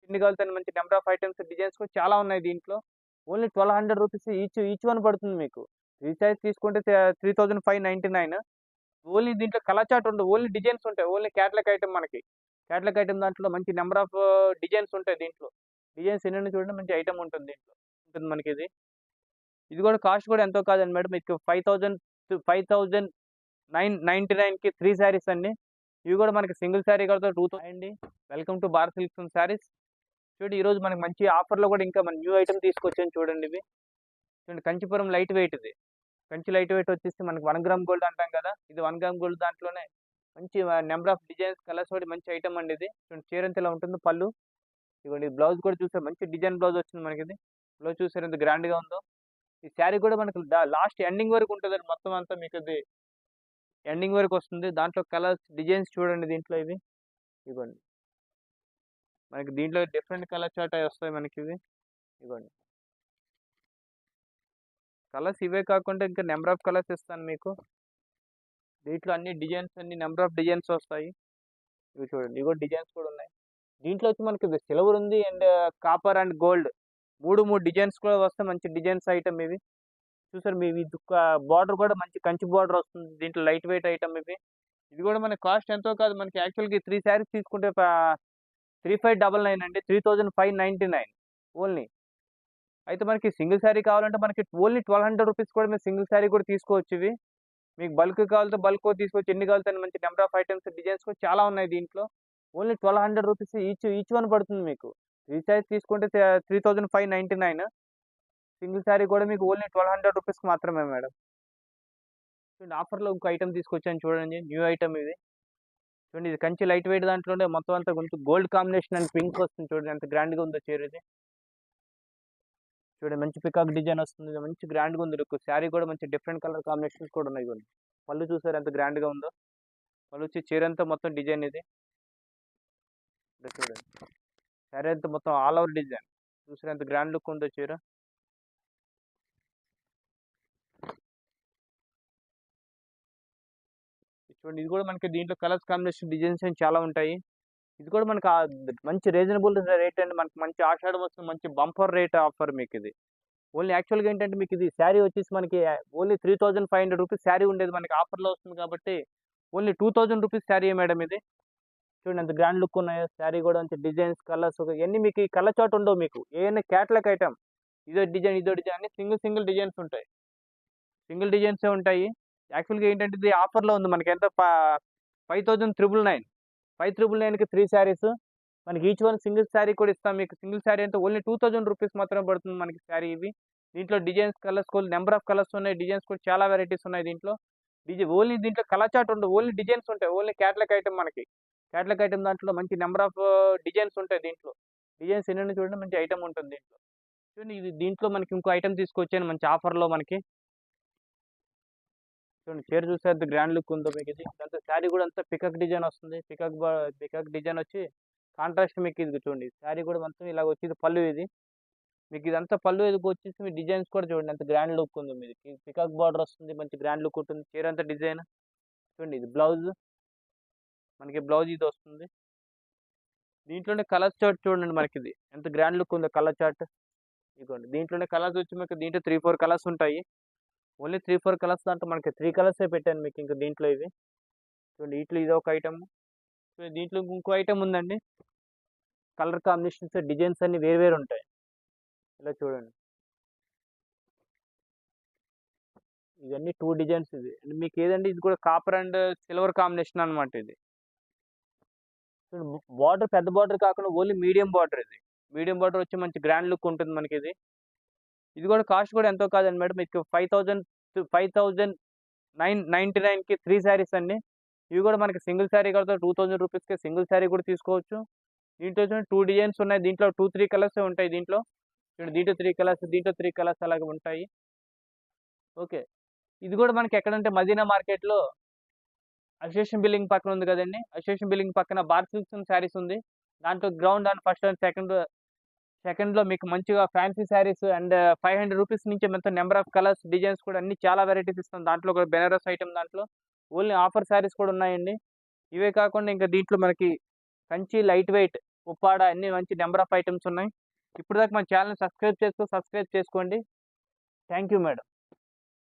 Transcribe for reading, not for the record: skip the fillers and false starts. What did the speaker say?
ఎన్ని కావాలితే మంచి number of items designs కూడా చాలా ఉన్నాయి దీంట్లో. ఓన్లీ 1200 రూపీస్ ఈచ్ వన్ పడుతుంది మీకు. 3 సారీస్ తీసుకుంటే 3599. ఓన్లీ దీంట్లో కలర్ చార్ట్ ఉండదు. ఓన్లీ డిజైన్స్ ఉంటాయి. ఓన్లీ క్యాటలాగ్ ఐటమ్ మనకి. క్యాటలాగ్ ఐటమ్ దాంట్లో మంచి నెంబర్ ఆఫ్ డిజైన్స్ ఉంటాయి దీంట్లో. డిజైన్స్ ఎన్ని చూడండి మంచి ఐటమ్ ఉంటుంది దీంట్లో. ఉంటుంది మనకిది. ఇది కూడా కాస్ట్ కూడా ఎంతో కాదండి మేడం. మీకు 5,999కి 3 సారీస్ అండి. ఇవి కూడా మనకి సింగిల్ సారీ కూడా 2000 అండి. Welcome to Bharat silks and saris. చూడండి ఈరోజు మనకి మంచి ఆఫర్‌లో కూడా ఇంకా మన న్యూ ఐటమ్ తీసుకొచ్చాను చూడండి ఇవి. చూడండి కంచిపురం లైట్ వెయిట్ ఇది. కంచి లైట్ వెయిట్ వచ్చేసి మనకి 1 గ్రామ్ గోల్డ్ అంటాం కదా! ఇది 1 గ్రామ్ గోల్డ్ దాంట్లోనే మంచి నంబర్ ఆఫ్ డిజైన్స్, కలర్స్ తోటి మంచి ఐటమ్ అండి ఇది. చూడండి చీర అంతా ఇలా ఉంటుంది పళ్ళు. ఇదిగోండి బ్లౌజ్ కూడా చూసారు మంచి డిజైన్ బ్లౌజ్ వచ్చింది మనకిది. బ్లౌజ్ చూసారు ఎంత గ్రాండ్‌గా ఉందో. ఈ శారీ కూడా మనకి లాస్ట్ ఎండింగ్ వరకు ఉంటదండి మొత్తం అంతా మీకిది. ఎండింగ్ వరకు వస్తుంది. దాంట్లో కలర్స్, డిజైన్స్ చూడండి దీంట్లో ఇవి. ఇదిగోండి. మనకి దీంట్లో డిఫరెంట్ కలర్ చార్ట్ అయి వస్తాయి మనకివి. ఇదిగోండి. కలర్స్ ఇవే కాకుండా ఇంకా నంబర్ ఆఫ్ కలర్స్ ఇస్తాను మీకు. దీంట్లో అన్ని డిజైన్స్ అన్ని నంబర్ ఆఫ్ డిజైన్స్ వస్తాయి. ఇవి చూడండి. ఇవి కూడా డిజైన్స్ కూడా ఉన్నాయి. దీంట్లో వచ్చి మనకి సిల్వర్ ఉంది and copper and gold 3 designs కూడా వస్తాయి. మంచి డిజైన్స్ ఐటమ్ ఇవి. చూసారు మీ ఇది బార్డర్ కూడా మంచి కంచి బార్డర్ వస్తుంది. దీంట్లో లైట్ వెయిట్ ఐటమ్ ఇవి. ఇది కూడా మన కాస్ట్ ఎంతో కాదు. మనకి యాక్చువల్‌గా 3 సారీస్ తీసుకుంటే 3599 అండి. 3599 ఓన్లీ. అయితే మనకి సింగిల్ సారీ కావాలంటే మనకి ఓన్లీ 1200 రూపీస్ కూడా మీరు సింగిల్ సారీ కూడా తీసుకోవచ్చు ఇవి. మీకు బల్క్ కావాలంటే బల్క్ కూడా తీసుకోవచ్చు. ఎన్ని కావాలితే అన్ని మంచి నంబర్ ఆఫ్ ఐటమ్స్, డిజైన్స్ కూడా చాలా ఉన్నాయి దీంట్లో. ఓన్లీ 1200 రూపీస్ ఈచ్ వన్ పడుతుంది మీకు. 3 సారీస్ తీసుకుంటే 3599. సింగిల్ సారీ కూడా మీకు ఓన్లీ 1200 రూపీస్‌కి మాత్రమే మేడం. చూడండి ఆఫర్‌లో ఇంకో ఐటెమ్ తీసుకొచ్చాను చూడండి. న్యూ ఐటెమ్ ఇది. చూడండి ఇది కంచి లైట్ వెయిట్ దాంట్లోనే మొత్తం అంతా కొంచెం గోల్డ్ కాంబినేషన్ అండ్ పింక్ వస్తుంది చూడండి ఎంత గ్రాండ్‌గా ఉందో చీర ఇది. చూడండి మంచి పికాక్ డిజైన్ వస్తుంది. ఇది మంచి గ్రాండ్‌గా ఉంది లుక్. శారీ కూడా మంచి డిఫరెంట్ కలర్ కాంబినేషన్స్ కూడా ఉన్నాయి ఇగోండి. పళ్ళు చూసారు ఎంత గ్రాండ్‌గా ఉందో. పళ్ళు వచ్చి చీర అంతా మొత్తం డిజైన్ ఇది. ఇదో చూడండి. శారీ అంతా మొత్తం ఆల్ ఓవర్ డిజైన్. చూసారా ఎంత గ్రాండ్ లుక్ ఉందో చీర. చూడండి ఇది కూడా మనకి దీంట్లో కలర్స్ కాంబినేషన్ డిజైన్స్ అని చాలా ఉంటాయి. ఇది కూడా మనకు మంచి రీజనబుల్ రేట్ అండి. మనకి మంచి ఆషాఢం వస్తుంది. మంచి బంపర్ రేట్ ఆఫర్ మీకు ఇది. ఓన్లీ యాక్చువల్‌గా ఏంటంటే మీకు ఇది శారీ వచ్చేసి మనకి ఓన్లీ 3500 రూపీస్ శారీ ఉండేది. మనకి ఆఫర్‌లో వస్తుంది కాబట్టి ఓన్లీ 2000 రూపీస్ శారీయే మేడం ఇది. చూడండి ఎంత గ్రాండ్ లుక్ ఉన్నాయో. శారీ కూడా మంచి డిజైన్స్, కలర్స్ ఇయన్నీ మీకు ఈ కలర్ చార్ట్ ఉండవు మీకు. ఏయన్నా క్యాటలాగ్ ఐటెమ్. ఇదో డిజైన్ అన్ని సింగిల్ డిజైన్స్ ఉంటాయి. సింగిల్ డిజైన్సే ఉంటాయి. యాక్చువల్‌గా ఏంటంటే ఇది ఆఫర్‌లో ఉంది. మనకి ఎంత 5,999. 5,999కి 3 సారీస్. మనకి ఈచ్ వన్ సింగిల్ సారీ కూడా ఇస్తాం మీకు. సింగిల్ సారీ అంటే ఓన్లీ 2000 రూపీస్ మాత్రమే పడుతుంది మనకి సారీ ఇవి. దీంట్లో డిజైన్స్, కలర్స్ కూడా నంబర్ ఆఫ్ కలర్స్ ఉన్నాయి. డిజైన్స్ కూడా చాలా వెరైటీస్ ఉన్నాయి దీంట్లో. ఓన్లీ దీంట్లో కలర్ చార్ట్ ఉండదు. ఓన్లీ డిజైన్స్ ఉంటాయి. ఓన్లీ క్యాటలాగ్ ఐటమ్ మనకి. క్యాటలాగ్ ఐటమ్ దాంట్లో మంచి నంబర్ ఆఫ్ డిజైన్స్ ఉంటాయి దీంట్లో. డిజైన్స్ ఎన్ని చూడండి మంచి ఐటమ్ ఉంటుంది దీంట్లో. చూడండి ఇది దీంట్లో మనకి ఇంకో ఐటమ్ తీసుకొచ్చాను మంచి ఆఫర్‌లో మనకి. చూడండి చీర చూస్తే ఎంత గ్రాండ్ లుక్ ఉందో మీకిది. ఇదంతా శారీ కూడా అంతా పికాక్ డిజైన్ వస్తుంది. పికాక్ డిజైన్ వచ్చి కాంట్రాస్ట్ మీకు ఇది చూడండి. శారీ కూడా మొత్తం ఇలాగ వచ్చింది పళ్ళు ఇది. మీకు ఇదంతా పళ్ళు ఇది వచ్చేసి మీ డిజైన్స్ కూడా చూడండి ఎంత గ్రాండ్ లుక్ ఉందో మీది. పికాక్ బార్డర్ వస్తుంది. మంచి గ్రాండ్ లుక్ ఉంటుంది. చీర అంతా డిజైన్. చూడండి ఇది బ్లౌజ్. మనకి బ్లౌజ్ ఇది వస్తుంది. దీంట్లోనే కలర్ చార్ట్ చూడండి మనకిది. ఎంత గ్రాండ్ లుక్ ఉందో కలర్ చార్ట్. ఇదిగోండి. దీంట్లోనే కలర్స్ వచ్చి మీకు దీంట్లో 3, 4 కలర్స్ ఉంటాయి. ఓన్లీ 3, 4 కలర్స్ దాంట్లో మనకి 3 కలర్సే పెట్టాను మీకు ఇంక దీంట్లో ఇవి. చూడండి వీటిలో ఇదొక ఐటెము. సో దీంట్లో ఇంకో ఐటెమ్ ఉందండి. కలర్ కాంబినేషన్స్, డిజైన్స్ అన్నీ వేరు ఉంటాయి. ఇలా చూడండి. ఇవన్నీ 2 డిజైన్స్ ఇది. మీకు ఏదండి ఇది కూడా కాపర్ అండ్ సిల్వర్ కాంబినేషన్ అన్నమాట ఇది. బార్డర్ పెద్ద బార్డర్ కాకుండా ఓన్లీ మీడియం బార్డర్ ఇది. మీడియం బార్డర్ వచ్చి మంచి గ్రాండ్ లుక్ ఉంటుంది మనకిది. ఇది కూడా కాస్ట్ కూడా ఎంతో కాదండి మేడం. మీకు 5,999కి 3 సారీస్ అండి. ఇవి కూడా మనకి సింగిల్ సారీ కూడా 2000 రూపీస్‌కే సింగిల్ సారీ కూడా తీసుకోవచ్చు. దీంట్లో చూడండి 2 డిజైన్స్ ఉన్నాయి. దీంట్లో 2, 3 కలర్సే ఉంటాయి దీంట్లో. చూడండి దీంట్లో 3 కలర్స్, దీంట్లో 3 కలర్స్ అలాగే ఉంటాయి. ఓకే. ఇది కూడా మనకి ఎక్కడంటే మదీనా మార్కెట్‌లో అసోసియేషన్ బిల్డింగ్ పక్కన ఉంది కదండీ! అసోసియేషన్ బిల్డింగ్ పక్కన భారత్ సిల్క్స్ అండ్ సారీస్ ఉంది. దాంట్లో గ్రౌండ్ అండ్ ఫస్ట్ అండ్ సెకండ్‌లో మీకు మంచిగా ఫ్యాన్సీ సారీస్ అండ్ 500 రూపీస్ నుంచి మొత్తం నంబర్ ఆఫ్ కలర్స్, డిజైన్స్ కూడా అన్ని చాలా వెరైటీస్ ఇస్తాం. దాంట్లో కూడా బెనారస్ ఐటెమ్ దాంట్లో. ఓన్లీ ఆఫర్ సారీస్ కూడా ఉన్నాయండి. ఇవే కాకుండా ఇంకా దీంట్లో మనకి కంచి లైట్ వెయిట్ ఉప్పాడ అన్ని మంచి నెంబర్ ఆఫ్ ఐటమ్స్ ఉన్నాయి. ఇప్పుడు దాకా మన ఛానల్ సబ్స్క్రైబ్ చేసుకోండి. Thank you madam.